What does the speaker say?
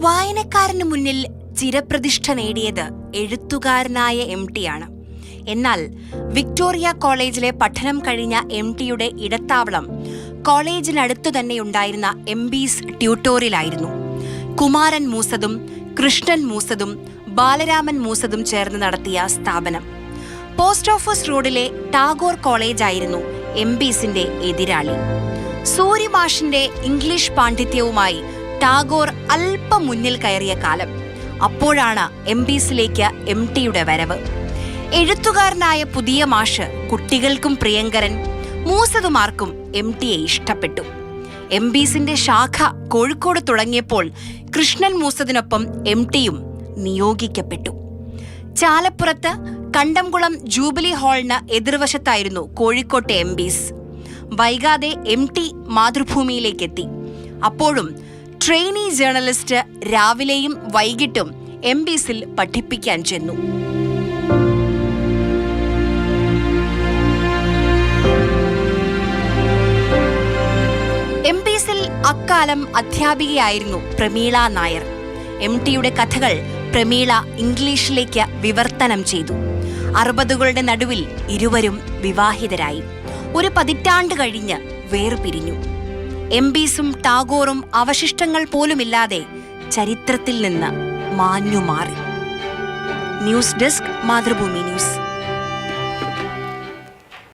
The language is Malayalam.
വായനക്കാരന് മുന്നിൽ ചിരപ്രതിഷ്ഠ നേടിയത് എഴുത്തുകാരനായ MT ആണ്. എന്നാൽ വിക്ടോറിയ കോളേജിലെ പഠനം കഴിഞ്ഞ MTയുടെ ഇടത്താവളം കോളേജിനടുത്തു തന്നെയുണ്ടായിരുന്ന MB's ട്യൂട്ടോറിയലായിരുന്നു. കുമാരൻ മൂസതും കൃഷ്ണൻ മൂസതും ബാലരാമൻ മൂസതും ചേർന്ന് നടത്തിയ സ്ഥാപനം. പോസ്റ്റ് ഓഫീസ് റോഡിലെ ടാഗോർ കോളേജായിരുന്നു MB'സിന്റെ എതിരാളി. സൂര്യമാഷിന്റെ ഇംഗ്ലീഷ് പാണ്ഡിത്യവുമായി ടാഗോർ അല്പം മുന്നിൽ കയറിയ കാലം. അപ്പോഴാണ് MB'സിലേക്ക് MTയുടെ വരവ്. എഴുത്തുകാരനായ പുതിയ മാഷ് കുട്ടികൾക്കും പ്രിയങ്കരൻ, മൂസതുമാർക്കും MTയെ ഇഷ്ടപ്പെട്ടു. MB'സിന്റെ ശാഖ കോഴിക്കോട് തുടങ്ങിയപ്പോൾ കൃഷ്ണൻ മൂസതിനൊപ്പം MTയും നിയോഗിക്കപ്പെട്ടു. ചാലപ്പുറത്ത് കണ്ടംകുളം ജൂബിലി ഹാളിന് എതിർവശത്തായിരുന്നു കോഴിക്കോട്ടെ MB's. വൈകാതെ MT മാതൃഭൂമിയിലേക്കെത്തി. അപ്പോഴും ട്രെയിനി ജേർണലിസ്റ്റ് രാവിലെയും വൈകിട്ടും MB'സിൽ പഠിപ്പിക്കാൻ ചെന്നു. MB'സിൽ അക്കാലം അധ്യാപികയായിരുന്നു പ്രമീള നായർ. MTയുടെ കഥകൾ പ്രമീള ഇംഗ്ലീഷിലേക്ക് വിവർത്തനം ചെയ്തു. 60കളുടെ നടുവിൽ ഇരുവരും വിവാഹിതരായി. ഒരു പതിറ്റാണ്ട് കഴിഞ്ഞ് വേർപിരിഞ്ഞു. MB'സും ടാഗോറും അവശിഷ്ടങ്ങൾ പോലുമില്ലാതെ ചരിത്രത്തിൽ നിന്ന് മാഞ്ഞുമാറി. News desk, Mathrubhumi news.